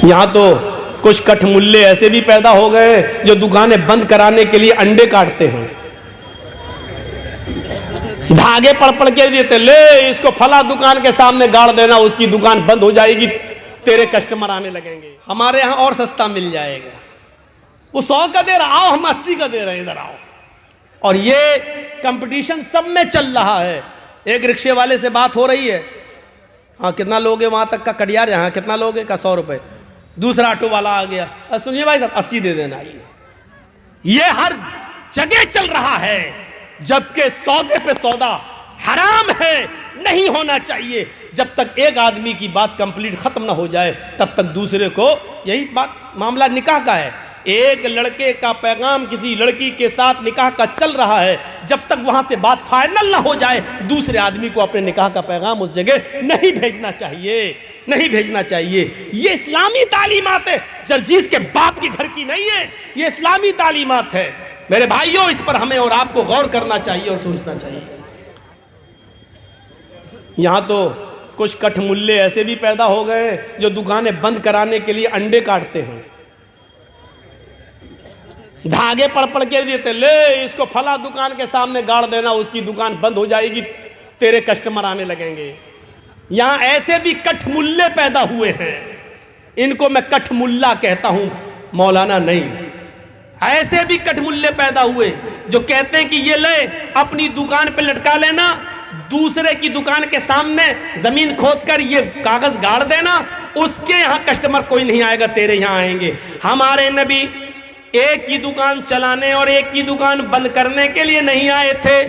یہاں تو کچھ کٹھ ملے ایسے بھی پیدا ہو گئے جو دکانیں بند کرانے کے لیے انڈے کاٹتے ہیں، دھاگے پڑ کے دیتے، لے اس کو فلاں دکان کے سامنے گاڑ دینا، اس کی دکان بند ہو جائے گی، تیرے کسٹمر آنے لگیں گے، ہمارے ہاں اور سستا مل جائے گا، وہ 100 کا دے رہا، آؤ ہم 80 کا دے رہے ہیں، ادھر آؤ۔ اور یہ کمپٹیشن سب میں چل رہا ہے۔ ایک رکشے والے سے بات ہو رہی ہے، ہاں کتنا لوگے وہاں تک کا کٹیار، یہاں کتنا لوگے کا 100 روپے۔ دوسرا آٹو والا آ گیا، سنیے بھائی صاحب 80 دے دینا۔ یہ ہر جگہ چل رہا ہے، جبکہ سودے پہ سودا حرام ہے، نہیں ہونا چاہیے۔ جب تک ایک آدمی کی بات کمپلیٹ ختم نہ ہو جائے تب تک دوسرے کو، یہی بات معاملہ نکاح کا ہے، ایک لڑکے کا پیغام کسی لڑکی کے ساتھ نکاح کا چل رہا ہے، جب تک وہاں سے بات فائنل نہ ہو جائے دوسرے آدمی کو اپنے نکاح کا پیغام اس جگہ نہیں بھیجنا چاہیے، نہیں بھیجنا چاہیے۔ یہ اسلامی تعلیمات ہے، جرجیز کے باپ کی گھر کی نہیں ہے، یہ اسلامی تعلیمات ہے۔ میرے بھائیوں، اس پر ہمیں اور آپ کو غور کرنا چاہیے اور سوچنا چاہیے۔ یہاں تو کچھ کٹھ ملے ایسے بھی پیدا ہو گئے جو دکانیں بند کرانے کے لیے انڈے کاٹتے ہیں، دھاگے پڑ کے دیتے، لے اس کو فلاں دکان کے سامنے گاڑ دینا، اس کی دکان بند ہو جائے گی، تیرے کسٹمر آنے لگیں گے۔ یہاں ایسے بھی کٹھ ملے پیدا ہوئے ہیں، ان کو میں کٹھ ملا کہتا ہوں، مولانا نہیں۔ ایسے بھی کٹھ ملے پیدا ہوئے جو کہتے ہیں کہ یہ لے اپنی دکان پہ لٹکا لینا، دوسرے کی دکان کے سامنے زمین کھود کر یہ کاغذ گاڑ دینا، اس کے یہاں کسٹمر کوئی نہیں آئے گا، تیرے یہاں آئیں گے۔ ہمارے نبی ایک کی دکان چلانے اور ایک کی دکان بند کرنے کے لیے نہیں آئے تھے،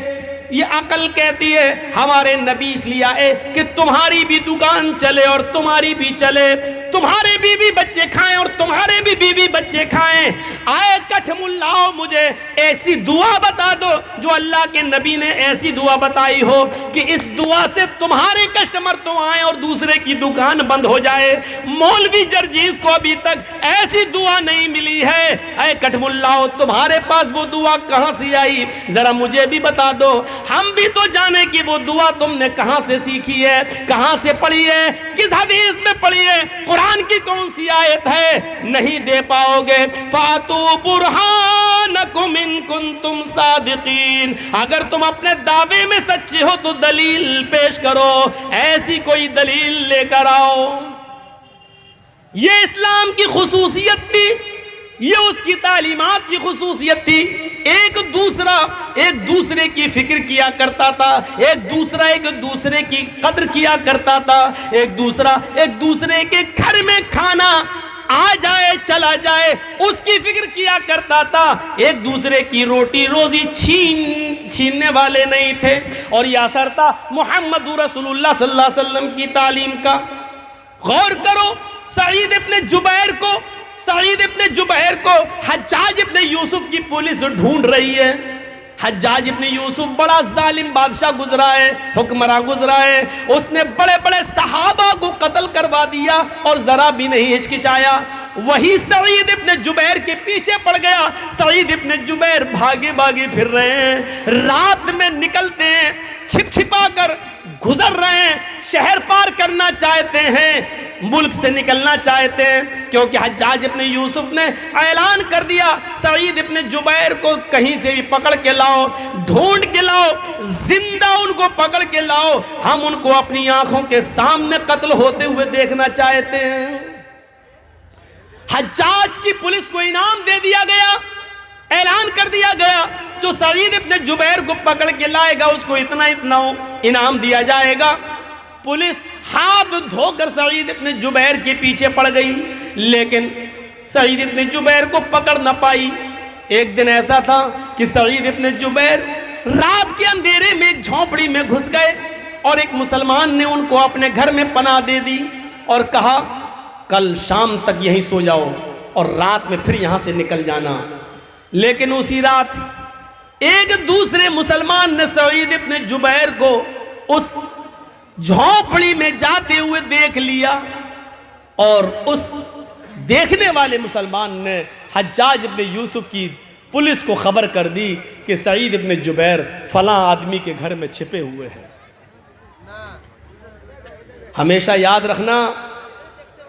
یہ عقل کہتی ہے ہمارے نبی اس لیے آئے کہ تمہاری بھی دکان چلے اور تمہاری بھی چلے، تمہارے بیوی بچے کھائیں اور تمہارے بھی بیوی بچے کھائیں۔ آئے کٹھ ملاؤ، مجھے ایسی دعا بتا دو جو اللہ کے نبی نے ایسی دعا بتائی ہو کہ اس دعا سے تمہارے کسٹمر تو آئیں اور دوسرے کی دکان بند ہو جائے۔ مولوی جرجیز کو ابھی تک ایسی دعا نہیں ملی ہے۔ اے کٹھ ملاؤ، تمہارے پاس وہ دعا کہاں سے آئی؟ ذرا مجھے بھی بتا دو، ہم بھی تو جانے کہ وہ دعا تم نے کہاں سے سیکھی ہے، کہاں سے پڑھی ہے، کس حدیث میں پڑھی ہے، قرآن کی کون سی آیت ہے؟ نہیں دے پاؤ گے۔ فَاتُوا بُرْحَانَكُمْ إِن كُنتُمْ صَادِقِينَ، اگر تم اپنے دعوے میں سچے ہو تو دلیل پیش کرو، ایسی کوئی دلیل لے کر آؤ۔ یہ اسلام کی خصوصیت تھی، یہ اس کی تعلیمات کی خصوصیت تھی۔ ایک دوسرے کی فکر کیا کرتا تھا، ایک دوسرے کی قدر کیا کرتا تھا، ایک دوسرے کے گھر میں کھانا آ جائے چلا جائے اس کی فکر کیا کرتا تھا، ایک دوسرے کی روٹی روزی چھیننے والے نہیں تھے۔ اور یہ اثر تھا محمد رسول اللہ صلی اللہ علیہ وسلم کی تعلیم کا۔ غور کرو، سعید ابن جبیر کو حجاج ابن یوسف کی پولیس ڈھونڈ رہی ہے۔ حجاج ابن یوسف بڑا ظالم بادشاہ گزرا ہے، حکمراں گزرا ہے، اس نے بڑے بڑے صحابہ کو قتل کروا دیا اور ذرا بھی نہیں ہچکچایا۔ وہی سعید ابن جبیر کے پیچھے پڑ گیا۔ سعید ابن جبیر بھاگے پھر رہے ہیں، رات میں نکلتے ہیں، چھپ چھپا کر گزر رہے ہیں، شہر پار کرنا چاہتے ہیں، ملک سے نکلنا چاہتے ہیں، کیونکہ حجاج ابن یوسف نے اعلان کر دیا سعید ابن جبیر کو کہیں سے بھی پکڑ کے لاؤ، ڈھونڈ کے لاؤ، زندہ ان کو پکڑ کے لاؤ، ہم ان کو اپنی آنکھوں کے سامنے قتل ہوتے ہوئے دیکھنا چاہتے ہیں۔ حجاج کی پولیس کو انعام دے دیا گیا، اعلان کر دیا گیا جو سعید ابن جبیر کو پکڑ کے لائے گا اس کو اتنا انعام دیا جائے گا۔ پولیس ہاتھ دھو کر سعید ابن جبیر کے پیچھے پڑ گئی، لیکن سعید ابن جبیر کو پکڑ نہ پائی۔ ایک دن ایسا تھا کہ سعید ابن جبیر رات کے اندھیرے میں جھونپڑی میں گھس گئے اور ایک مسلمان نے ان کو اپنے گھر میں پناہ دے دی اور کہا کل شام تک یہیں سو جاؤ اور رات میں پھر یہاں سے نکل جانا۔ لیکن اسی رات ایک دوسرے مسلمان نے سعید ابن جبیر کو اس جھونپڑی میں جاتے ہوئے دیکھ لیا اور اس دیکھنے والے مسلمان نے حجاج ابن یوسف کی پولیس کو خبر کر دی کہ سعید ابن جبیر فلاں آدمی کے گھر میں چھپے ہوئے ہیں۔ ہمیشہ یاد رکھنا،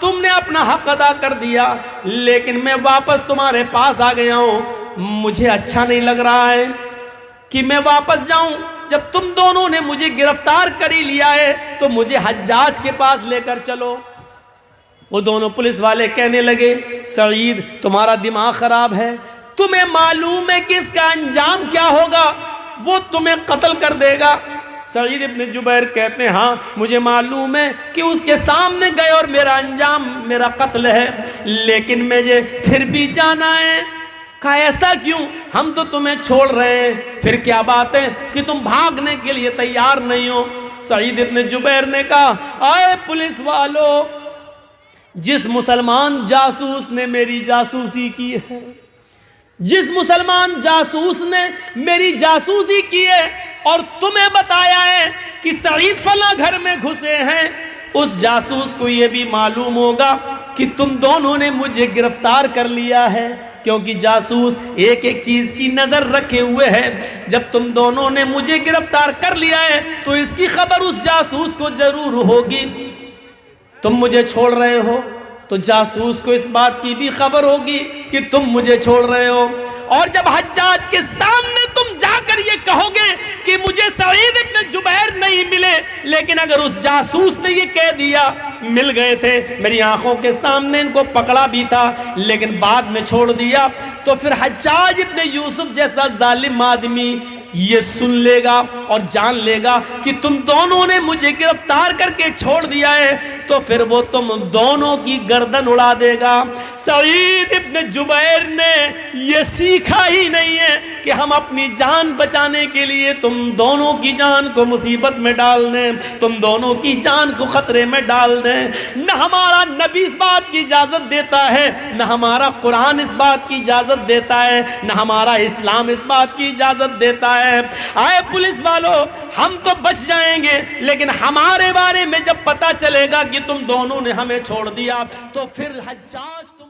تم نے اپنا حق ادا کر دیا، لیکن میں واپس تمہارے پاس آ گیا ہوں، مجھے اچھا نہیں لگ رہا ہے کہ میں واپس جاؤں۔ جب تم دونوں نے مجھے گرفتار کر ہی لیا ہے تو مجھے حجاج کے پاس لے کر چلو۔ وہ دونوں پولیس والے کہنے لگے سعید تمہارا دماغ خراب ہے، تمہیں معلوم ہے کہ اس کا انجام کیا ہوگا، وہ تمہیں قتل کر دے گا۔ سعید ابن جبیر کہتے ہیں ہاں مجھے معلوم ہے کہ اس کے سامنے گئے اور میرا انجام میرا قتل ہے، لیکن مجھے پھر بھی جانا ہے۔ کہا ایسا کیوں، ہم تو تمہیں چھوڑ رہے ہیں، پھر کیا بات ہے کہ تم بھاگنے کے لیے تیار نہیں ہو؟ سعید ابن جبیر نے کہا اے پولیس والو، جس مسلمان جاسوس نے میری جاسوسی کی ہے، جس مسلمان جاسوس نے میری جاسوسی کی ہے اور تمہیں بتایا ہے کہ سعید فلاں گھر میں گھسے ہیں، اس جاسوس کو یہ بھی معلوم ہوگا کہ تم دونوں نے مجھے گرفتار کر لیا ہے، کیونکہ جاسوس ایک ایک چیز کی نظر رکھے ہوئے ہے۔ جب تم دونوں نے مجھے گرفتار کر لیا ہے تو اس کی خبر اس جاسوس کو ضرور ہوگی۔ تم مجھے چھوڑ رہے ہو تو جاسوس کو اس بات کی بھی خبر ہوگی کہ تم مجھے چھوڑ رہے ہو، اور جب حجاج کے سامنے تم جا کر یہ کہو گے کہ مجھے سعید ابن جبیر نہیں ملے، لیکن اگر اس جاسوس نے یہ کہہ دیا مل گئے تھے، میری آنکھوں کے سامنے ان کو پکڑا بھی تھا لیکن بعد میں چھوڑ دیا، تو پھر حجاج ابن یوسف جیسا ظالم آدمی یہ سن لے گا اور جان لے گا کہ تم دونوں نے مجھے گرفتار کر کے چھوڑ دیا ہے، تو پھر وہ تم دونوں کی گردن اڑا دے گا۔ سعید ابن جبیر نے یہ سیکھا ہی نہیں ہے کہ ہم اپنی جان بچانے کے لیے تم دونوں کی جان کو مصیبت میں ڈال دیں، تم دونوں کی جان کو خطرے میں ڈال دیں۔ نہ ہمارا نبی اس بات کی اجازت دیتا ہے، نہ ہمارا قرآن اس بات کی اجازت دیتا ہے، نہ ہمارا اسلام اس بات کی اجازت دیتا ہے۔ آئے پولیس والو، ہم تو بچ جائیں گے، لیکن ہمارے بارے میں جب پتہ چلے گا کہ تم دونوں نے ہمیں چھوڑ دیا تو پھر حجاج تم